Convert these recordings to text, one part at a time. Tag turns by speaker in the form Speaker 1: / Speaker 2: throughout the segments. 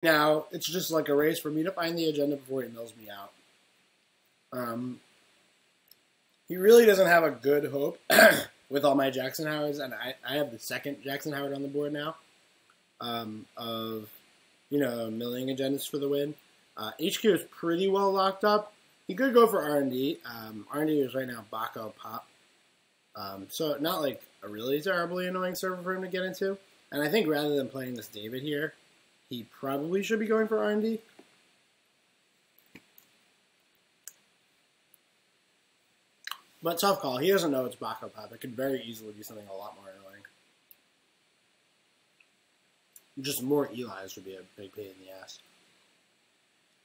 Speaker 1: Now, it's just like a race for me to find the agenda before he mills me out. He really doesn't have a good hope with all my Jackson Howards, and I have the second Jackson Howard on the board now of, milling agendas for the win. HQ is pretty well locked up. He could go for R&D. R&D is right now Baco Pop. So not like a really terribly annoying server for him to get into. And I think rather than playing this David here, he probably should be going for R&D. But tough call. He doesn't know it's Baco Pop. It could very easily be something a lot more annoying. Just more Eli's would be a big pain in the ass.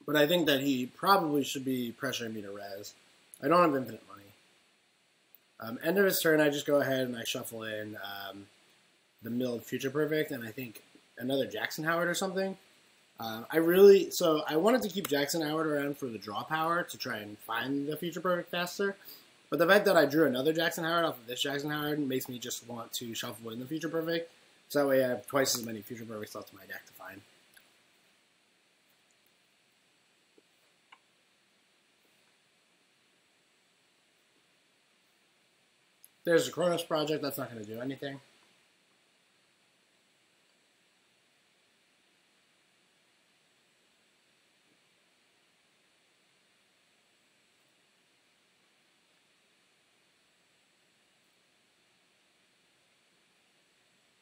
Speaker 1: But I think that he probably should be pressuring me to res. I don't have infinite money. End of his turn, I just go ahead and I shuffle in the milled Future Perfect, and I think another Jackson Howard or something. I wanted to keep Jackson Howard around for the draw power to try and find the Future Perfect faster. But the fact that I drew another Jackson Howard off of this Jackson Howard makes me just want to shuffle in the Future Perfect. So that way I have twice as many Future Perfects left in my deck to find. There's the Kronos Project. That's not going to do anything.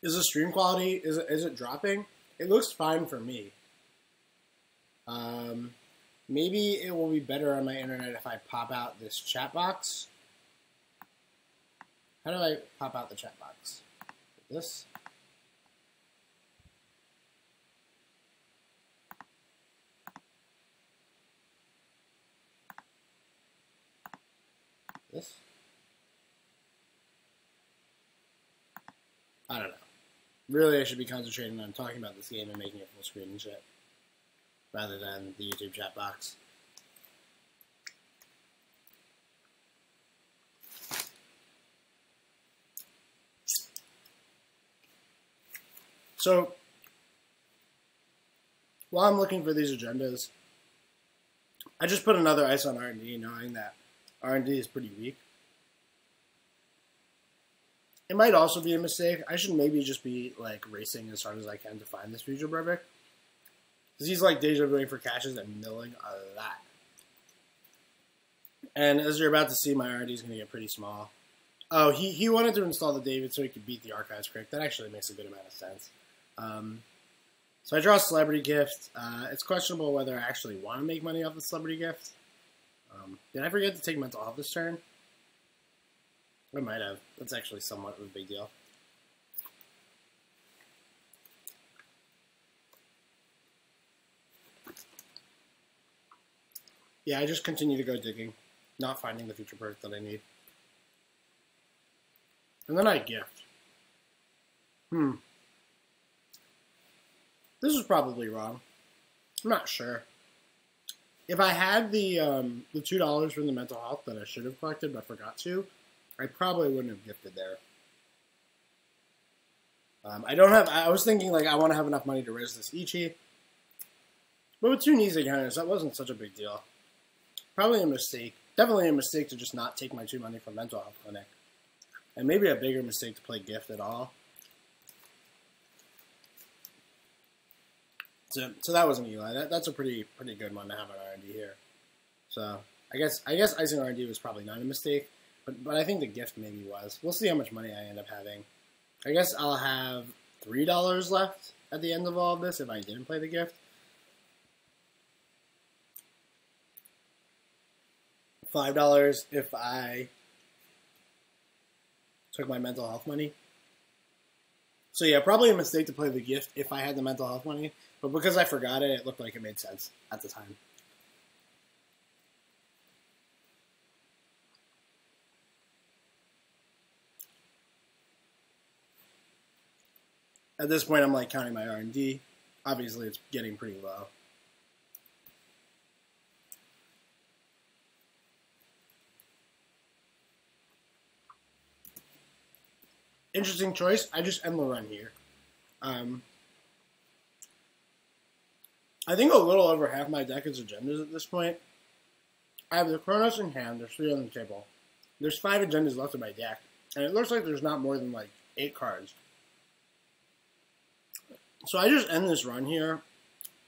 Speaker 1: Is the stream quality, is it dropping? It looks fine for me. Maybe it will be better on my internet if I pop out this chat box. How do I pop out the chat box? This? This? I don't know. Really, I should be concentrating on talking about this game and making it full screen and shit, rather than the YouTube chat box. So, while I'm looking for these agendas, I just put another ice on R&D, knowing that R&D is pretty weak. It might also be a mistake. I should maybe just be like racing as hard as I can to find this Future Perfect. Because he's like deja vuing for caches and milling a lot. And as you're about to see, my R&D is going to get pretty small. Oh, he wanted to install the David so he could beat the Archives Crick. That actually makes a good amount of sense. So I draw a Celebrity Gift. It's questionable whether I actually want to make money off the Celebrity Gift. Did I forget to take Mental Health this turn? I might have. That's actually somewhat of a big deal. Yeah, I just continue to go digging, not finding the Future Perfect that I need. And then I gift. This is probably wrong. I'm not sure. If I had the $2 from the mental health that I should have collected but forgot to, I probably wouldn't have gifted there. I was thinking like I want to have enough money to raise this Ichi. But with 2 Knees Against, that wasn't such a big deal. Probably a mistake. Definitely a mistake to just not take my 2 money from Mental Health Clinic. And maybe a bigger mistake to play gift at all. So that was an Eli. That's a pretty good one to have on R&D here. So I guess icing R&D was probably not a mistake, but I think the gift maybe was. We'll see how much money I end up having. I guess I'll have $3 left at the end of all of this if I didn't play the gift. $5 if I took my mental health money. So yeah, probably a mistake to play the gift if I had the mental health money. But because I forgot it, it looked like it made sense at the time. At this point, I'm like counting my R&D. Obviously, it's getting pretty low. Interesting choice. I just end the run here. I think a little over half my deck is agendas at this point. I have the Chronos in hand. There's 3 on the table. There's 5 agendas left in my deck. And it looks like there's not more than like 8 cards. So I just end this run here.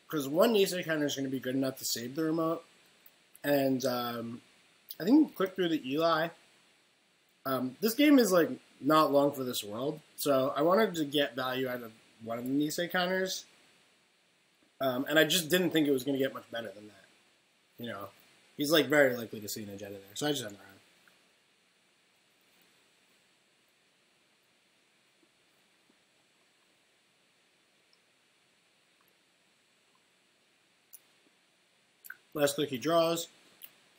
Speaker 1: Because one Nisei counter is going to be good enough to save the remote. And I think we click through the Eli. This game is like not long for this world. So I wanted to get value out of one of the Nisei counters. And I just didn't think it was going to get much better than that. You know, he's like very likely to see an agenda there. So I just end around. Last click he draws.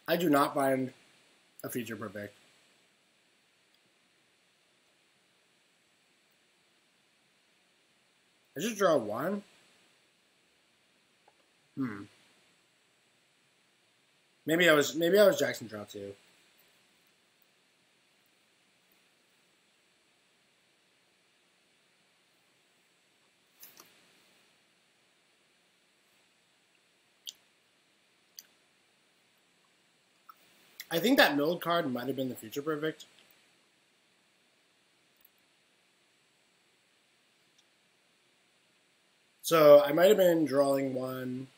Speaker 1: I do not find a feature perfect. I just draw 1. Maybe I was Jackson draw 2. I think that milled card might have been the future perfect. So I might have been drawing 1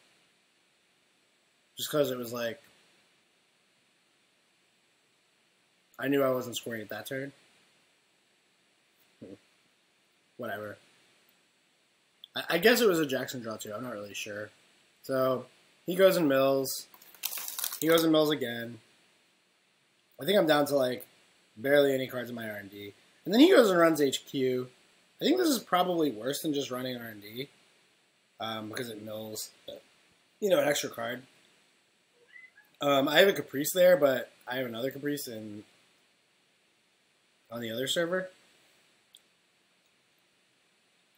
Speaker 1: just because it was like I knew I wasn't scoring at that turn. Whatever. I guess it was a Jackson draw 2. I'm not really sure. So he goes and mills. He goes and mills again. I think I'm down to like barely any cards in my R&D. And then he goes and runs HQ. I think this is probably worse than just running R&D. Because it mills, you know, an extra card. I have a Caprice there, but I have another Caprice on the other server.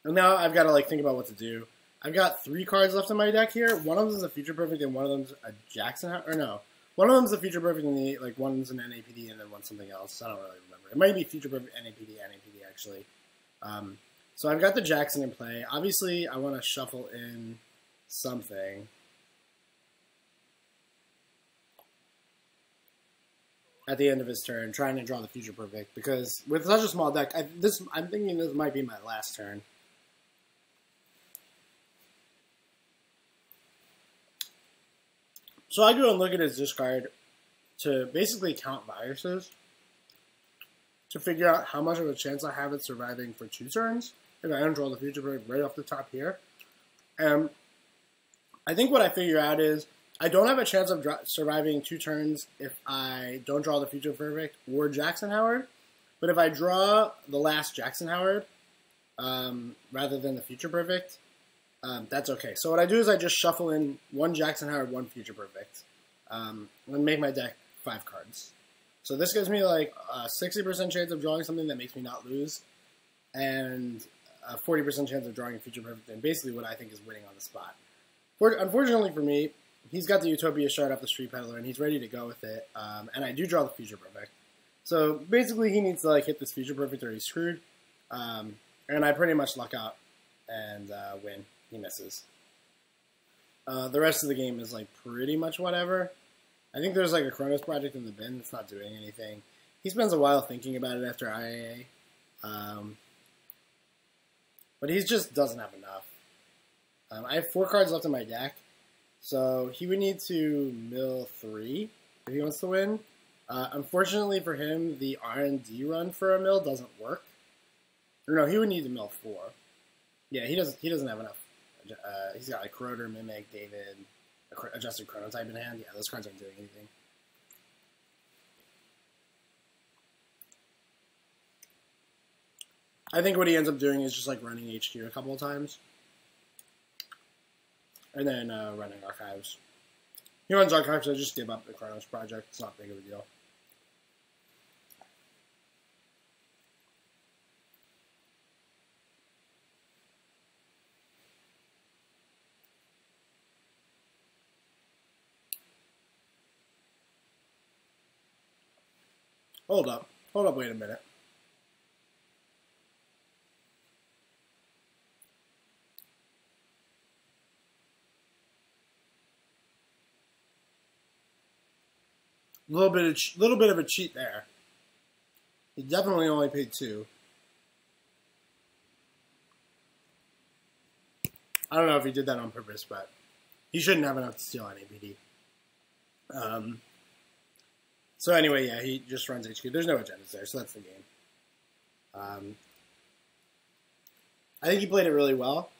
Speaker 1: And now I've got to like think about what to do. I've got 3 cards left in my deck here. One of them is a future perfect, and one of them's a Jackson. Or no, one of them's a future perfect, and one's an NAPD, and then one's something else. I don't really remember. It might be future perfect NAPD actually. So I've got the Jackson in play. Obviously, I want to shuffle in something. At the end of his turn, trying to draw the future perfect, because with such a small deck, I'm thinking this might be my last turn. So I go and look at his discard to basically count viruses to figure out how much of a chance I have at surviving for 2 turns if I don't draw the future perfect right off the top here. And I think what I figure out is I don't have a chance of surviving 2 turns if I don't draw the future perfect or Jackson Howard. But if I draw the last Jackson Howard rather than the future perfect, that's okay. So what I do is I just shuffle in 1 Jackson Howard, 1 future perfect, and make my deck 5 cards. So this gives me like a 60% chance of drawing something that makes me not lose, and a 40% chance of drawing a future perfect, and basically what I think is winning on the spot. Unfortunately for me, he's got the Utopia shard off the Street Peddler, and he's ready to go with it, and I do draw the future perfect. So basically he needs to like hit this future perfect or he's screwed, and I pretty much luck out and win. He misses. The rest of the game is like pretty much whatever. I think there's like a Chronos project in the bin that's not doing anything. He spends a while thinking about it after IAA. But he just doesn't have enough. I have 4 cards left in my deck. So he would need to mill 3 if he wants to win. Unfortunately for him, the R&D run for a mill doesn't work. Or no, he would need to mill 4. Yeah, he doesn't have enough. He's got like Corroder, Mimic, David, Adjusted Chronotype in hand. Yeah, those cards aren't doing anything. I think what he ends up doing is just like running HQ a couple of times. And then running Archives. He runs Archives, so I just give up the Chronos project. It's not big of a deal. Hold up, wait a minute. little bit of a cheat there. He definitely only paid 2. I don't know if he did that on purpose, but he shouldn't have enough to steal an APD. So anyway, yeah, he just runs HQ. There's no agendas there, so that's the game. I think he played it really well.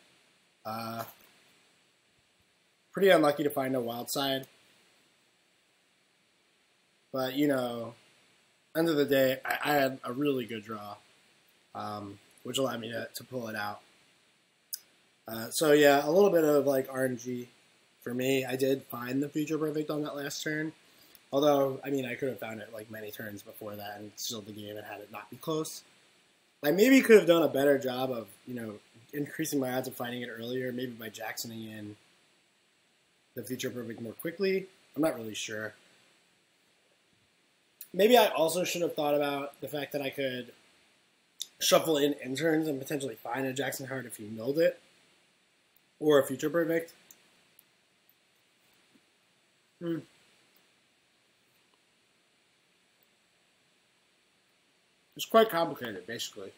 Speaker 1: Pretty unlucky to find a wild side. But, you know, end of the day, I had a really good draw, which allowed me to pull it out. So, yeah, a little bit of, like, RNG for me. I did find the future perfect on that last turn. Although, I mean, I could have found it, like, many turns before that and still the game and had it not be close. I maybe could have done a better job of, you know, increasing my odds of finding it earlier, maybe by Jacksoning in the future perfect more quickly. I'm not really sure. Maybe I also should have thought about the fact that I could shuffle in interns and potentially find a Jackson Howard if he milled it, or a future perfect. It's quite complicated, basically.